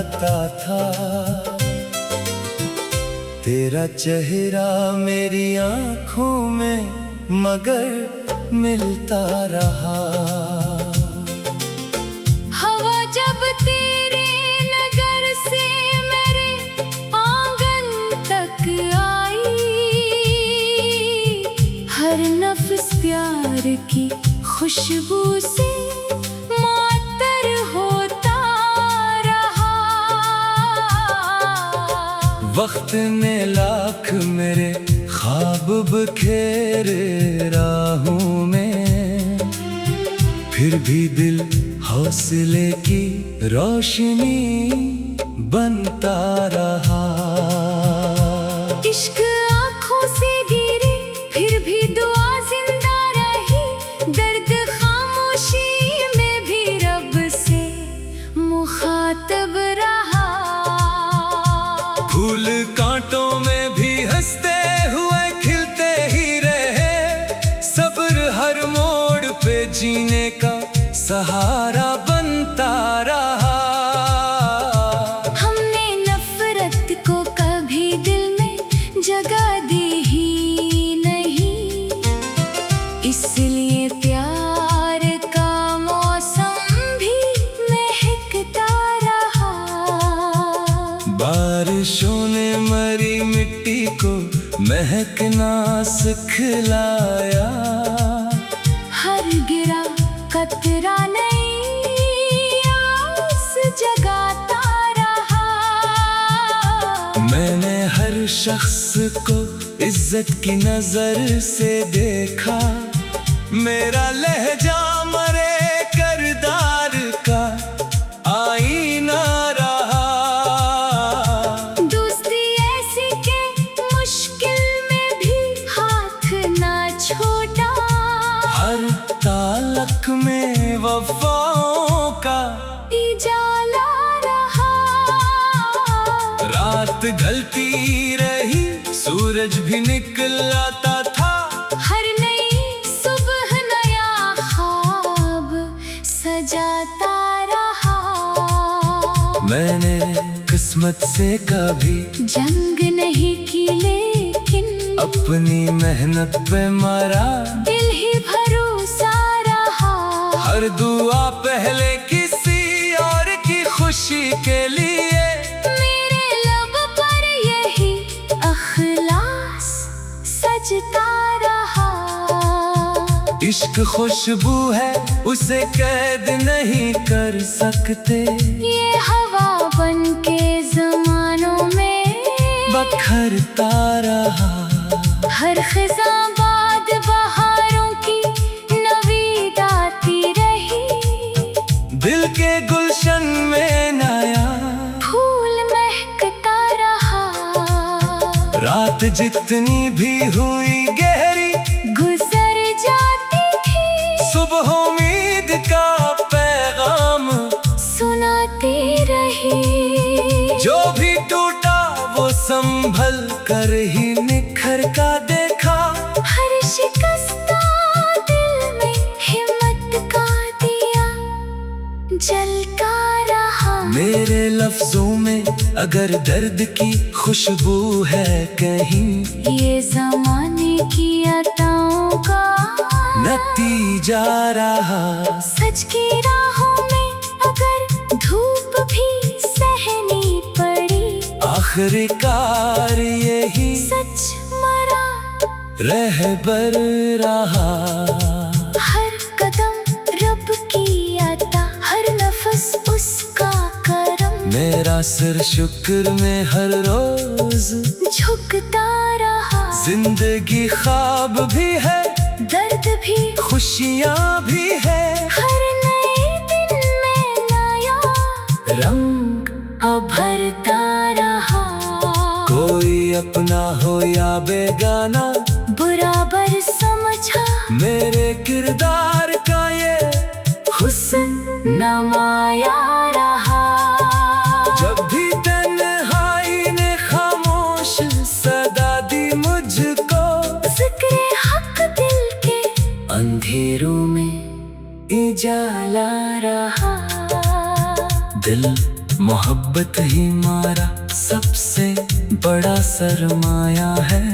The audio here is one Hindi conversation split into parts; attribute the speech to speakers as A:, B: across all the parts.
A: आता था। तेरा चेहरा मेरी आंखों में मगर मिलता रहा।
B: हवा जब तेरे नगर से मेरे आंगन तक आई, हर नफ्स प्यार की खुशबू से मातर होता रहा।
A: वक्त ने लाख मेरे ख्वाब बखेरे राहों में, फिर भी दिल हौसले की रोशनी बनता रहा।
B: इश्क आँखों से गिरे फिर भी दुआ जिंदा रही, दर्द खामोशी में भी रब से मुखातब रहा।
A: फूल कांटों में भी हंसते हुए खिलते ही रहे, सब्र हर मोड़ पे जीने का सहारा बनता रहा।
B: हमने नफरत को कभी दिल में जगह दी ही नहीं, इसलिए प्यार का मौसम भी महकता रहा।
A: बारिशों ने मरी मिट्टी को महकना सिखलाया,
B: हर गिरा कतरा नई आस जगाता रहा।
A: मैंने हर शख्स को इज्जत की नजर से देखा, मेरा लहजा मरे करदार का आईना रहा।
B: दोस्ती ऐसी के मुश्किल में भी हाथ ना छोड़ा,
A: हर तालक में वफाओं का
B: इजाला रहा।
A: रात ढलती रही सूरज भी निकल आता था,
B: हर नई सुबह नया ख्वाब सजाता रहा।
A: मैंने किस्मत से कभी
B: जंग नहीं की लेकिन
A: अपनी मेहनत पे मरा,
B: दिल ही भरोसा रहा।
A: हर दुआ पहले किसी और की खुशी के लिए,
B: मेरे लब पर यही अखलास सजता रहा।
A: इश्क खुशबू है उसे कैद नहीं कर सकते,
B: ये हवा बन के ज़मानों में
A: बखरता रहा।
B: हर खिज़ां बाद बहारों की नवीद आती रही,
A: दिल के गुलशन में नया
B: फूल महकता रहा।
A: रात जितनी भी हुई गहरी
B: गुजर जाती थी,
A: सुबह उम्मीद का पैगाम
B: सुनाती रही।
A: जो भी टूटा वो संभल कर ही निखर का देखा,
B: हर शिकस्ता दिल में हिम्मत का दिया जलता रहा।
A: मेरे लफ्जों में अगर दर्द की खुशबू है कहीं,
B: ये ज़माने की अताओं का
A: नतीजा रहा।
B: सच की राहों में अगर धूप भी सहनी पड़ी,
A: आखिरकार यही
B: सच मरा
A: रहबर रहा।
B: हर कदम रब की अता, हर नफस उसका करम,
A: मेरा सिर शुक्र में हर रोज
B: झुकता रहा।
A: जिंदगी ख्वाब भी है,
B: दर्द भी,
A: खुशियाँ भी है,
B: हर नए दिन में नया
A: रंग
B: भरता रहा।
A: कोई अपना हो या बेगाना,
B: बराबर समझा
A: मेरे किरदार का ये हुस्न
B: नमाया रहा।
A: जब भी तन्हाई ने खामोश सदा दी मुझको,
B: जिक्र हक दिल के
A: अंधेरों में उजाला रहा। दिल मोहब्बत ही हमारा सबसे बड़ा सरमाया है।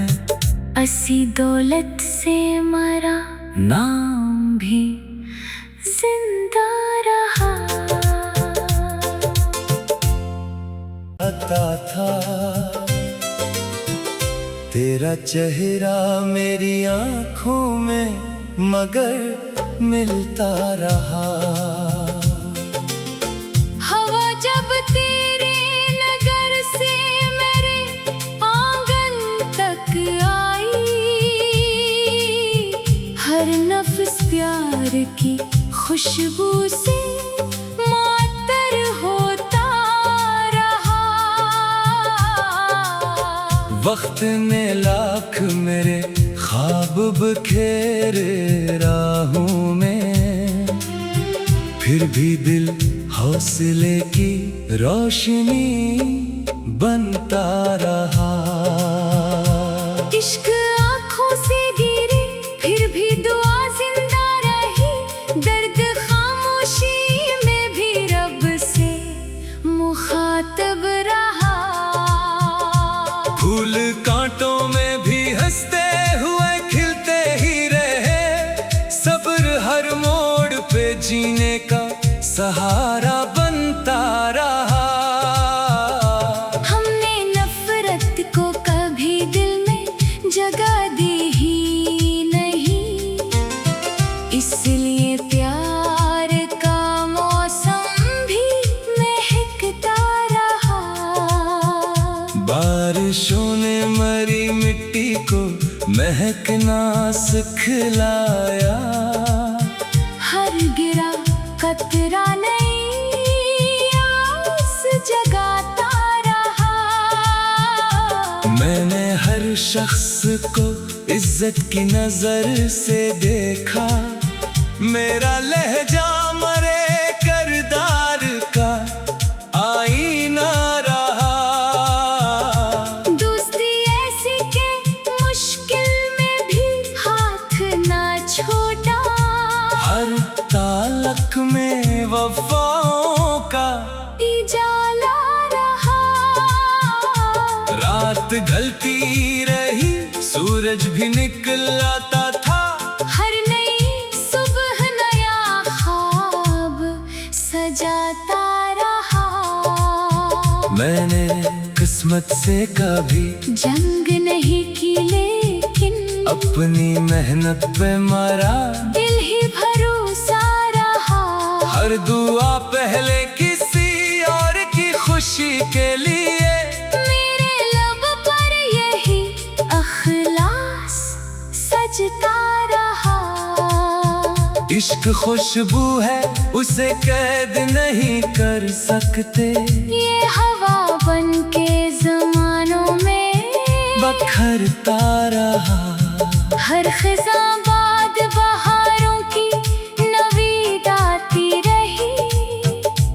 B: असी दौलत से हमारा
A: नाम भी
B: जिंदा रहा।
A: आता था तेरा चेहरा मेरी आँखों में, मगर मिलता रहा।
B: हवा जब तेरे नगर से मेरे आंगन तक आई, हर नफ्स प्यार की खुशबू से मातर होता रहा।
A: वक्त ने लाख मेरे ख्वाब बखेरे राहों में, फिर भी दिल हौसले की रोशनी बनता रहा।
B: इश्क आँखों से गिरे फिर भी दुआ जिंदा रही, दर्द खामोशी में भी रब से मुखातब रहा।
A: फूल कांटों में भी हंसते हुए खिलते ही रहे, सब्र हर मोड़ पे जीने का सहारा बनता रहा।
B: हमने नफरत को कभी दिल में जगह दी ही नहीं, इसलिए प्यार का मौसम भी महकता रहा।
A: बारिशों ने मरी मिट्टी को महकना सिखलाया,
B: हर गिरा कतरा नई आस जगाता रहा।
A: मैंने हर शख्स को इज्जत की नजर से देखा, मेरा लहजा मरे करदार का आईना रहा।
B: दोस्ती ऐसी के मुश्किल में भी हाथ ना छोड़ा,
A: हर ताल्लुक में वफाओं का
B: उजाला रहा।
A: रात ढलती रही, सूरज भी निकल आता था,
B: हर नई सुबह नया ख्वाब सजाता रहा।
A: मैंने किस्मत से कभी
B: जंग नहीं की लेकिन
A: अपनी मेहनत पे मरा,
B: दिल ही भरोसा रहा।
A: हर दुआ पहले किसी और की खुशी के लिए,
B: मेरे लब पर यही अखलास सजता रहा।
A: इश्क खुशबू है उसे कैद नहीं कर सकते,
B: ये हवा बन के जमानों में
A: बखरता रहा।
B: हर खिज़ां बाद बहारों की नवीद आती रही,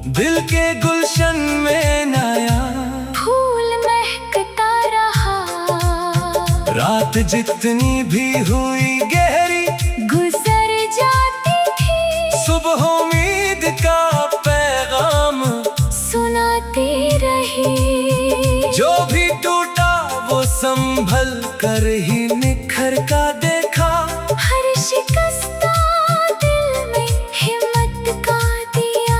A: दिल के गुलशन में नया
B: फूल महकता रहा।
A: रात जितनी भी हुई गहरी,
B: गुजर जाती थी,
A: सुबह उम्मीद का पैगाम
B: सुनाती रही।
A: जो भी टूटा वो संभल कर ही निखर का देखा,
B: हर शिकस्ता दिल में हिम्मत का दिया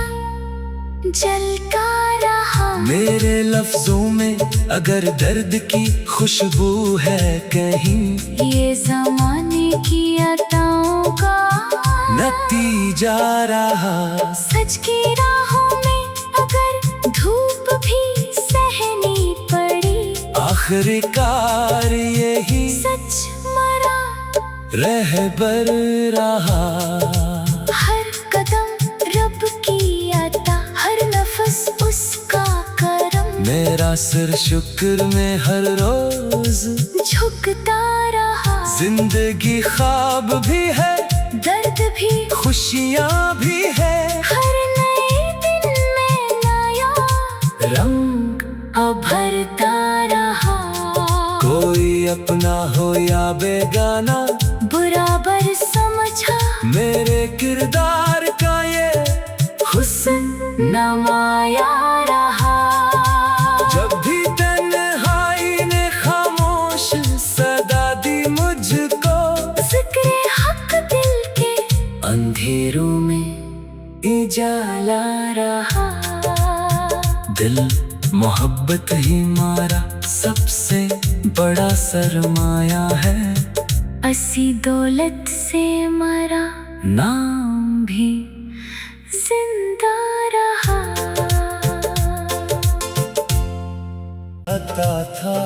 B: जलता रहा।
A: मेरे लफ्जों में अगर दर्द की खुशबू है कहीं,
B: ये जमाने की अताओं का
A: नतीजा रहा।
B: सच की राहों में अगर धूप भी सहनी पड़ी,
A: आखिरकार यही
B: सच मरा
A: रहबर रहा।
B: हर कदम रब की अता, हर नफस उसका करम,
A: मेरा सिर शुक्र में हर रोज
B: झुकता रहा।
A: जिंदगी ख्वाब भी है,
B: दर्द भी,
A: खुशियाँ भी है,
B: हर नए दिन में नया
A: रंग
B: भरता रहा।
A: कोई अपना हो या बेगाना,
B: बराबर समझा
A: मेरे किरदार का ये
B: हुस्न नमाया रहा। उजाला रहा।
A: दिल मोहब्बत ही मारा सबसे बड़ा सरमाया है।
B: असी दौलत से मरा,
A: नाम
B: भी जिंदा रहा।
A: आता था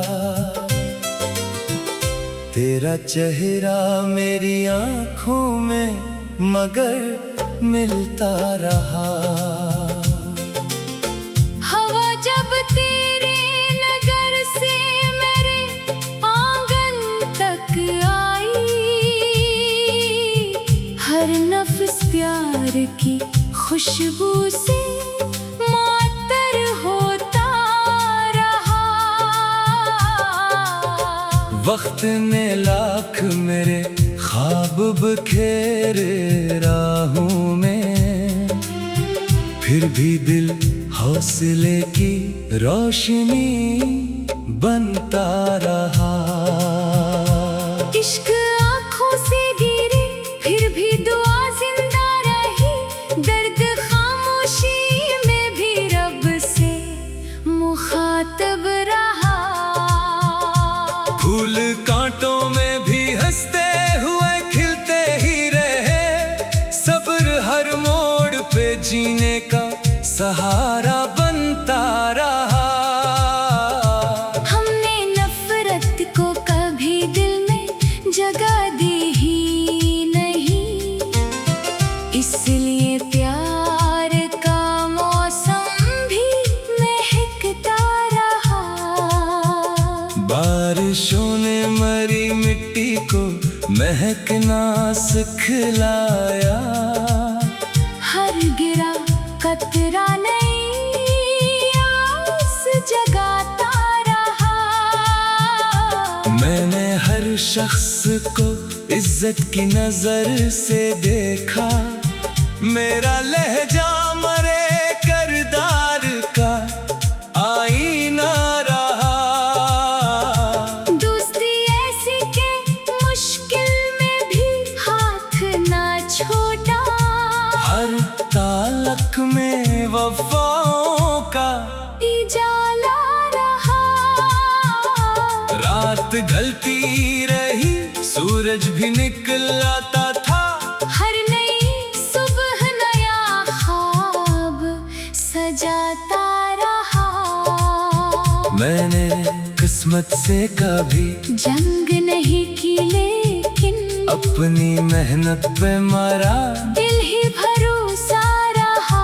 A: तेरा चेहरा मेरी आँखों में, मगर मिलता रहा।
B: हवा जब तेरे नगर से मेरे आंगन तक आई, हर नफ्स प्यार की खुशबू से मातर होता रहा।
A: वक्त ने लाख मेरे ख्वाब बखेरे राहों में, फिर भी दिल हौसले की रोशनी बनता रहा।
B: इश्क आँखों से गिरे फिर भी दुआ जिंदा रही, दर्द खामोशी में भी रब से मुखातब रहा।
A: फूल कांटों में भी हंसते हुए खिलते ही रहे, सब्र हर मोड़ पे जीने का सहारा बनता रहा।
B: हमने नफरत को कभी दिल में जगह दी ही नहीं, इसलिए प्यार का मौसम भी महकता रहा।
A: बारिशों ने मरी मिट्टी को महकना सिखलाया,
B: हर गिरा कतरा नई आस जगाता रहा।
A: मैंने हर शख्स को इज्जत की नजर से देखा, मेरा लहजा मरे करदार का आईना रहा।
B: दोस्ती ऐसी के मुश्किल में भी हाथ ना छोड़ा,
A: हर तालक में वफाओं का
B: उजाला रहा।
A: रात ढलती रही, सूरज भी निकल आता था,
B: हर नई सुबह नया ख्वाब सजाता रहा।
A: मैंने किस्मत से कभी
B: जंग नहीं की, लेकिन
A: अपनी मेहनत पे मरा।
B: दिल ही भरोसा रहा।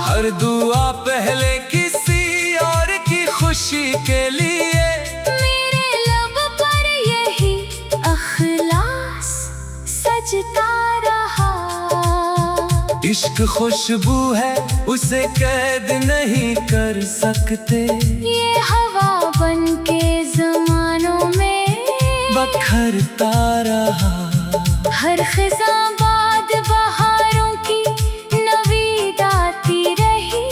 A: हर दुआ पहले किसी और की खुशी के लिए,
B: मेरे लब पर यही अखलास सजता रहा।
A: इश्क खुशबू है उसे कैद नहीं कर सकते,
B: ये हवा बन के जमानों में
A: बखरता रहा।
B: हर खिज़ां बाद बहारों की नवीद आती रही,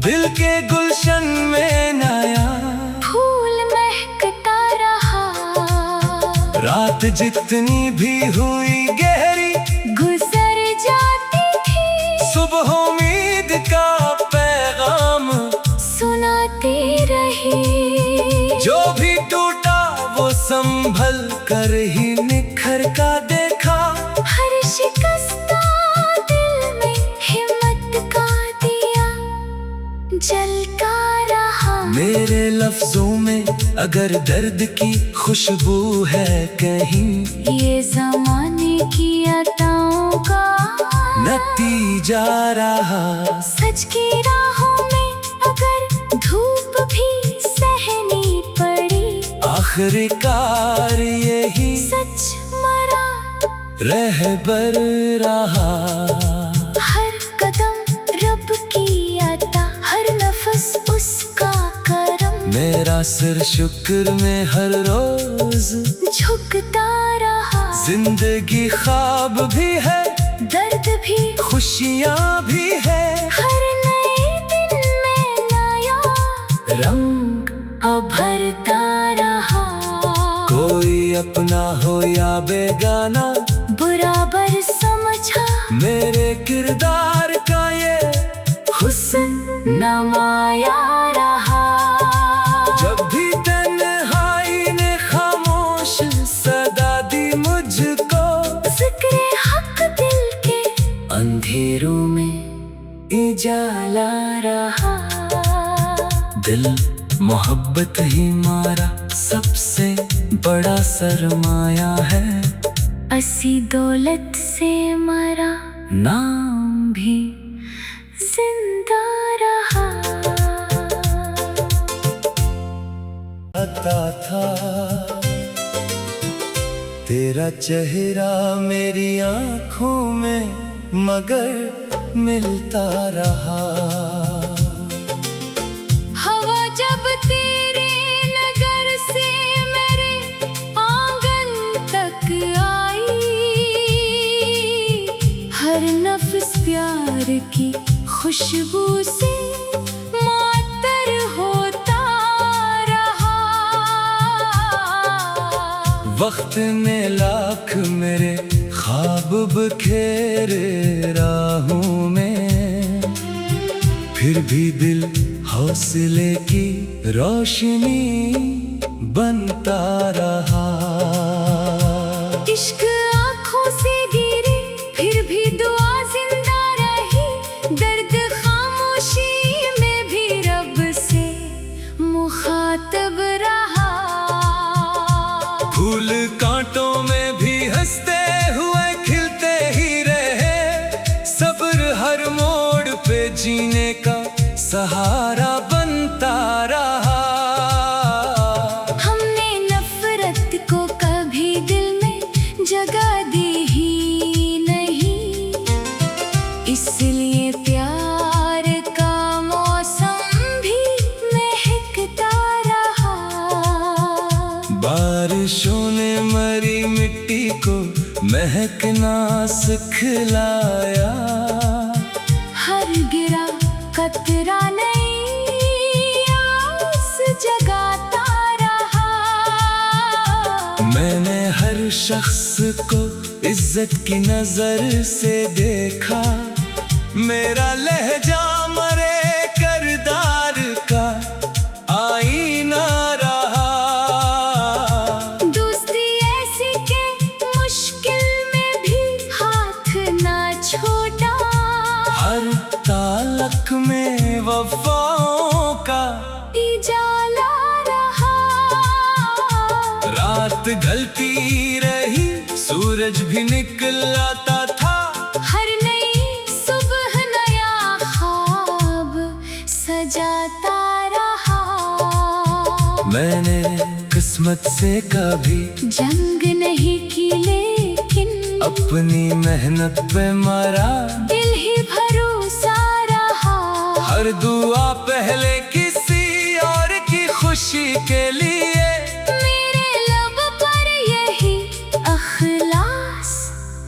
A: दिल के गुलशन में नया
B: फूल महकता रहा।
A: रात जितनी भी हुई गहरी,
B: गुजर जाती थी,
A: सुबह उम्मीद का पैगाम
B: सुनाती रही।
A: जो भी टूटा वो संभल कर ही निखर का देखा।
B: हर शिकस्ता दिल में हिम्मत का दिया जलता रहा।
A: मेरे लफ्जों में अगर दर्द की खुशबू है कहीं,
B: ये जमाने की अताओं का
A: नतीजा रहा।
B: सच की राहों में अगर धूप भी सहनी पड़ी,
A: आखिरकार यही
B: सच मरा
A: रहबर रहा।
B: हर कदम रब की अता, हर नफ्स उसका करम।
A: मेरा सिर शुक्र में हर रोज
B: झुकता रहा।
A: जिंदगी ख्वाब भी है,
B: दर्द भी,
A: खुशियाँ भी है।
B: हर नए दिन में नया
A: रंग
B: भरता रहा।
A: कोई अपना हो या बेगाना,
B: बराबर समझ समझा,
A: मेरे किरदार का ये
B: हुस्न नमाया रहा।
A: जब भी तन्हाई ने खामोश सदा दी मुझको,
B: जिक्र हक दिल के
A: अंधेरों में
B: उजाला रहा।
A: दिल मोहब्बत ही मारा सबसे बड़ा सरमाया है,
B: असी दौलत से मरा
A: नाम भी
B: जिंदा रहा।
A: आता था तेरा चेहरा मेरी आंखों में, मगर मिलता रहा।
B: हवा जब तेरे नगर से मेरे आंगन तक आई, हर नफ्स प्यार की खुशबू से मातर होता रहा।
A: वक्त ने लाख मेरे ख्वाब बखेरे राहों में, फिर भी दिल हौसले की रोशनी बनता रहा।
B: इश्क आँखों से गिरे फिर भी दुआ जिंदा रही, दर्द खामोशी में भी रब से मुखातब रहा।
A: फूल कांटों में भी हंसते हुए खिलते ही रहे, सब्र हर मोड़ पे जीने का सहारा बनता रहा।
B: हमने नफरत को कभी दिल में जगह दी ही नहीं, इसलिए प्यार का मौसम भी महकता रहा।
A: बारिशों ने मरी मिट्टी को महकना सिखलाया,
B: हर गिरा कतरा नई आस जगाता रहा।
A: मैंने हर शख्स को इज्जत की नजर से देखा, मेरा लहजा मरे करदार का आईना रहा।
B: दोस्ती ऐसी के मुश्किल में भी हाथ ना छोड़ा,
A: हर तालक में वफाओं का
B: उजाला रहा।
A: रात ढलती रही सूरज भी निकल आता था,
B: हर नई सुबह नया ख्वाब सजाता रहा।
A: मैंने किस्मत से कभी
B: जंग नहीं की लेकिन
A: अपनी मेहनत पे मरा,
B: दिल ही भरोसा रहा।
A: हर दुआ पहले किसी और की खुशी के लिए,
B: मेरे लब पर यही अखलास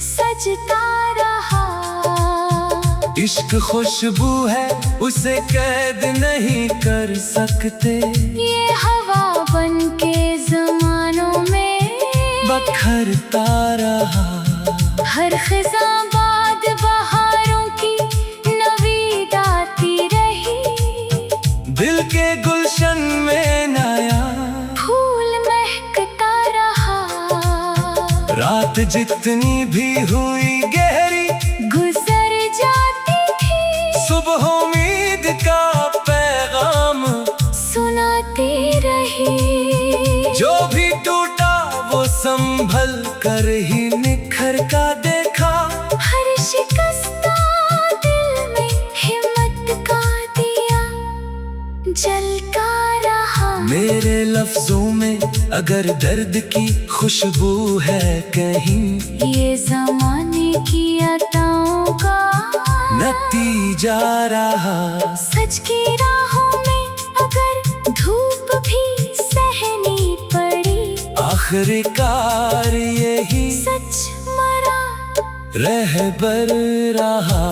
B: सजता रहा।
A: इश्क खुशबू है उसे कैद नहीं कर सकते,
B: ये हवा बन के जमानों में
A: बखरता रहा।
B: हर खिज़ां बाद बहारों की नवीद आती रही,
A: दिल के गुलशन में नया
B: फूल महकता रहा।
A: रात जितनी भी हुई गहरी
B: गुजर जाती थी,
A: सुबह उम्मीद का पैगाम
B: सुनाती रही।
A: जो भी टूटा वो संभल कर ही निखर का देखा,
B: हर शिकस्ता दिल में हिम्मत का दिया जलता रहा।
A: मेरे लफ्जों में अगर दर्द की खुशबू है कहीं,
B: ये जमाने की अताओं का
A: नतीजा रहा।
B: सच की राहों में अगर धूप भी सहनी पड़ी,
A: आखिरकार यही
B: सच मरा
A: रहबर रहा।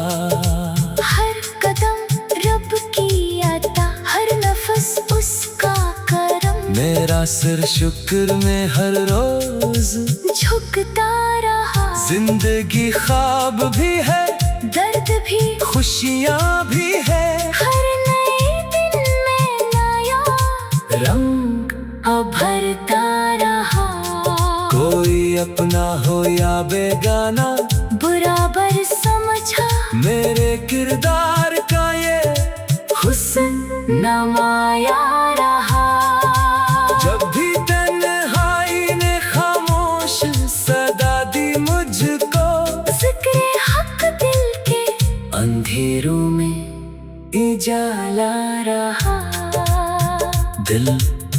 B: हर कदम रब की अता, हर नफस उसका करम,
A: मेरा सिर शुक्र में हर रोज
B: झुकता रहा।
A: जिंदगी ख्वाब भी है,
B: दर्द भी,
A: खुशियाँ भी है।
B: हर नए दिन में नया
A: रंग
B: भरता रहा।
A: कोई अपना हो या बेगाना,
B: बराबर समझा
A: मेरे किरदार का ये
B: हुस्न नमाया रहा।
A: जब भी तन्हाई ने खामोश सदा दी मुझको,
B: जिक्र हक दिल के
A: अंधेरों में
B: उजाला रहा।
A: दिल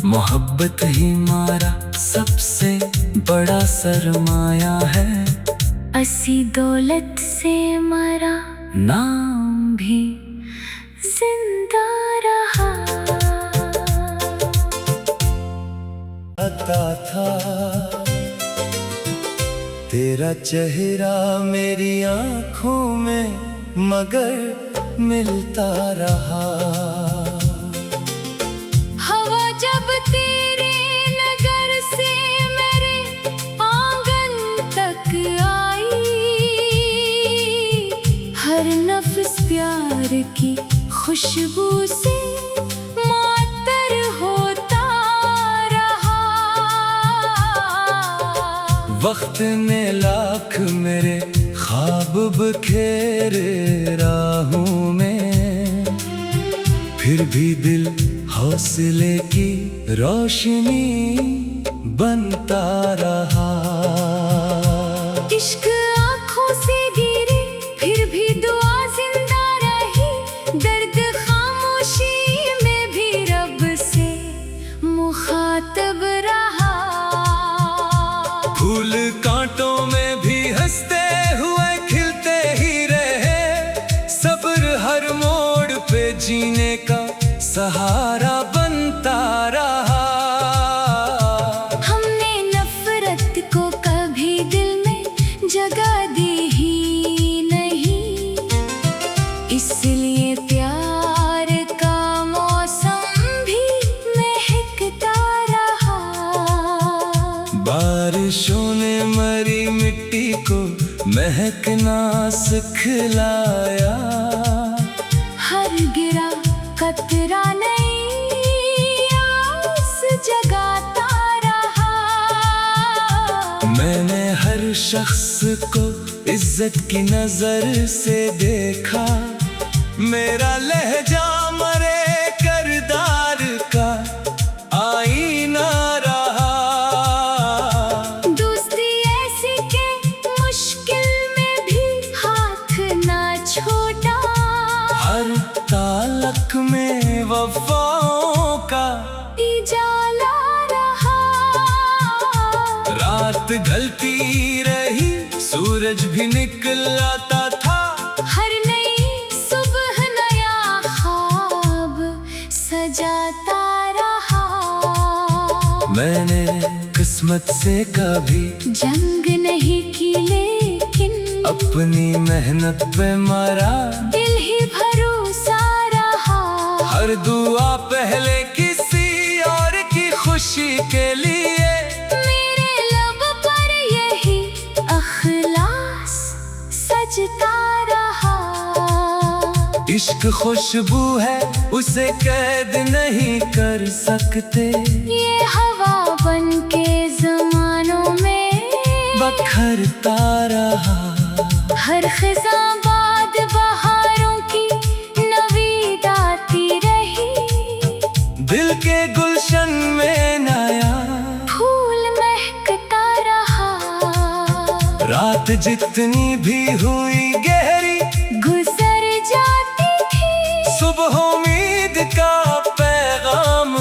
A: मोहब्बत ही हमारा सबसे बड़ा सरमाया है।
B: असी दौलत से मरा
A: नाम भी
B: जिंदा रहा।
A: आता था तेरा चेहरा मेरी आंखों में, मगर मिलता रहा।
B: हवा जब तेरे नगर से मेरे आंगन तक आई, हर नफ्स प्यार की खुशबू से मातर होता रहा।
A: वक्त ने लाख मेरे ख्वाब बखेरे राहों में, फिर भी दिल हौसले की रोशनी बनता रहा।
B: इश्क आँखों से गिरे फिर भी दुआ जिंदा रही। दर्द खामोशी में भी रब से मुखातब रहा।
A: फूल कांटों में भी हंसते हुए खिलते ही रहे, सब्र हर मोड़ पे जीने का सहारा बनता रहा।
B: हमने नफरत को कभी दिल में जगह दी ही नहीं, इसलिए प्यार का मौसम भी महकता रहा।
A: बारिशों ने मरी मिट्टी को महकना सिखलाया,
B: हर गिरा कतरा नई आस जगाता रहा।
A: मैंने हर शख्स को इज्जत की नजर से देखा, मेरा लहजा मरे करदार का आईना रहा।
B: दोस्ती ऐसी के मुश्किल में भी हाथ ना छोड़ा,
A: हर तालक में वफाओं का
B: उजाला रहा।
A: रात ढलती रही, सूरज भी निकल आता था,
B: हर नई सुबह नया ख्वाब सजाता रहा।
A: मैंने किस्मत से कभी
B: जंग नहीं की लेकिन
A: अपनी मेहनत पे मरा,
B: दिल ही भरोसा रहा।
A: हर दुआ पहले किसी और की खुशी के लिए,
B: मेरे लब पर यही अखलास सजता रहा।
A: इश्क खुशबू है उसे कैद नहीं कर सकते,
B: ये हवा बन के जमानों में
A: बखरता रहा।
B: हर खिज़ां बाद बहारों की नवीद आती रही,
A: दिल के गुलशन में नया
B: फूल महकता रहा।
A: रात जितनी भी हुई गहरी,
B: गुजर जाती थी,
A: सुबह उम्मीद का पैगाम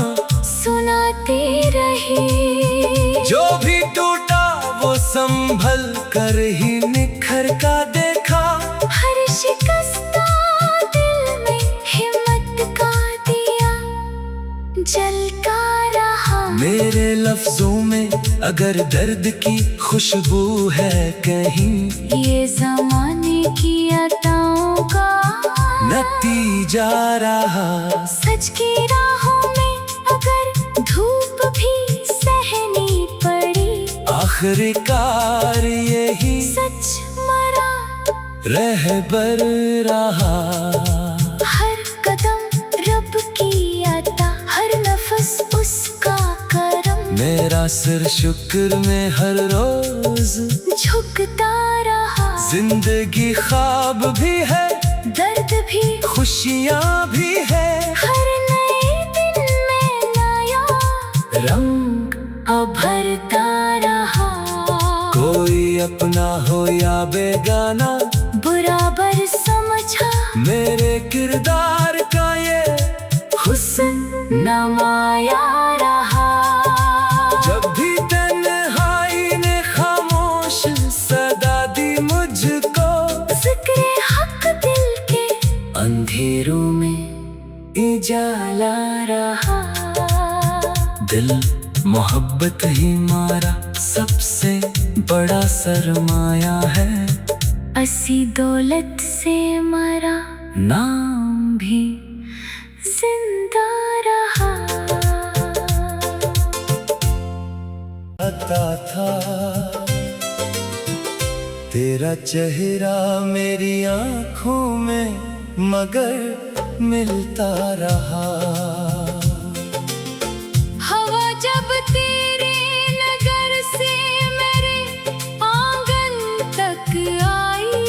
B: सुनाती रही।
A: जो भी टूटा वो संभल कर ही निखर का देखा,
B: हर शिकस्ता दिल में हिम्मत का दिया जलता रहा।
A: मेरे लफ्जों में अगर दर्द की खुशबू है कहीं,
B: ये जमाने की अताओं का
A: नतीजा रहा।
B: सच की राहों में अगर धूप भी सहनी पड़ी,
A: आखिरकार यही
B: सच मरा
A: रहबर रहा।
B: हर कदम रब की अता, हर नफस उसका करम।
A: मेरा सिर शुक्र में हर रोज
B: झुकता रहा।
A: जिंदगी ख्वाब भी है,
B: दर्द भी,
A: खुशियाँ भी है।
B: हर नए दिन में नया
A: रंग
B: उभरता रहा।
A: कोई अपना हो या बेगाना,
B: बराबर समझा
A: मेरे किरदार का ये हुस्न
B: नमाया रहा।
A: जब भी तन्हाई ने खामोश सदा दी मुझको,
B: जिक्र हक दिल के
A: अंधेरों में उजाला रहा। दिल मोहब्बत ही मारा सबसे बड़ा सरमाया है।
B: असी दौलत से मरा,
A: नाम भी
B: जिंदा रहा।
A: आता था तेरा चेहरा मेरी आँखों में, मगर मिलता रहा।
B: हवा जब तेरे नगर से मेरे आंगन तक आई,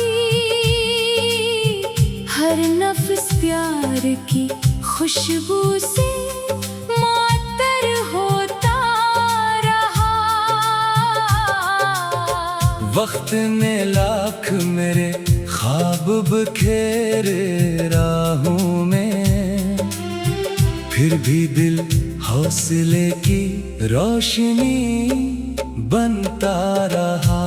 B: हर नफ्स प्यार की खुशबू से मातर होता रहा।
A: वक्त ने लाख मेरे ख्वाब बखेरे राहों में, फिर भी दिल हौसले की रोशनी बनता रहा।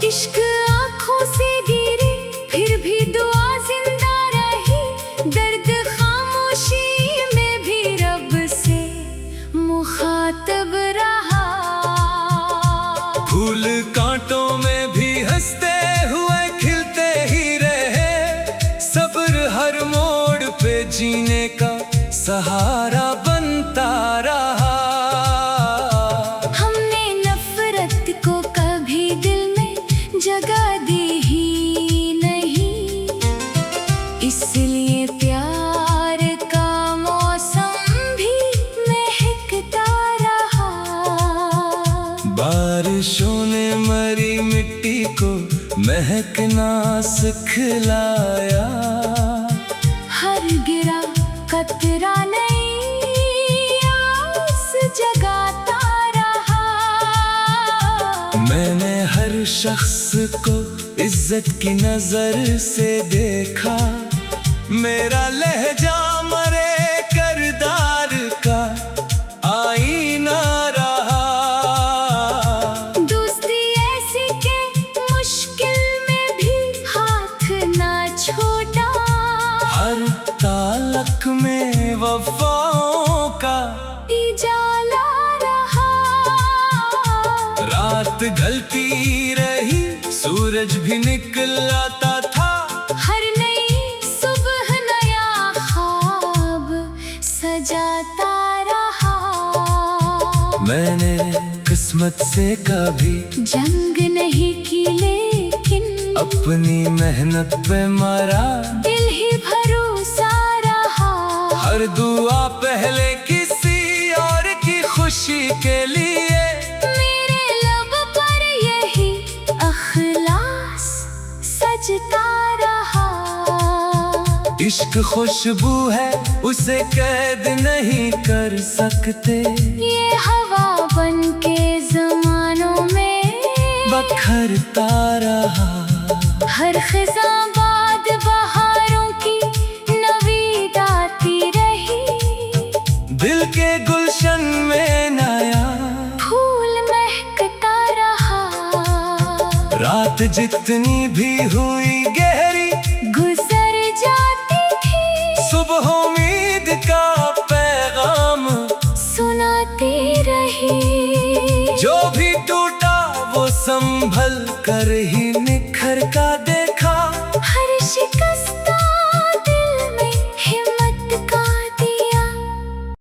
B: इश्क आँखों से गिरे, फिर भी दुआ जिंदा रही। दर्द खामोशी में भी रब से मुखातब रहा।
A: फूल कांटों में भी हंसते हुए खिलते ही रहे। सब्र हर मोड़ पे जीने का सहारा बनता रहा।
B: हमने नफरत को कभी दिल में जगह दी ही नहीं, इसलिए प्यार का मौसम भी महकता रहा।
A: बारिशों ने मरी मिट्टी को महकना सिखलाया।
B: हर गिरा कतरा नई आस जगाता रहा।
A: मैंने हर शख्स को इज्जत की नजर से देखा। मेरा लहजा मरे करदार का आईना रहा।
B: दोस्ती ऐसी के मुश्किल में भी हाथ ना छोड़ा।
A: हर तालक में वफाओं का
B: उजाला रहा।
A: रात ढलती रही, सूरज भी निकल आता था।
B: हर नई सुबह नया ख्वाब सजाता रहा।
A: मैंने किस्मत से कभी
B: जंग नहीं की, लेकिन
A: अपनी मेहनत पे मरा।
B: दिल ही भरोसा रहा।
A: हर दुआ पहले किसी और की खुशी के लिए।
B: मेरे लब पर यही अखलास सजता रहा।
A: इश्क खुशबू है, उसे कैद नहीं कर सकते।
B: ये हवा बन के जमानों में
A: बखरता रहा।
B: हर खिज़ां बाद बहारों की नवीद आती रही।
A: दिल के गुलशन में नया
B: फूल महकता रहा।
A: रात जितनी भी हुई गहरी,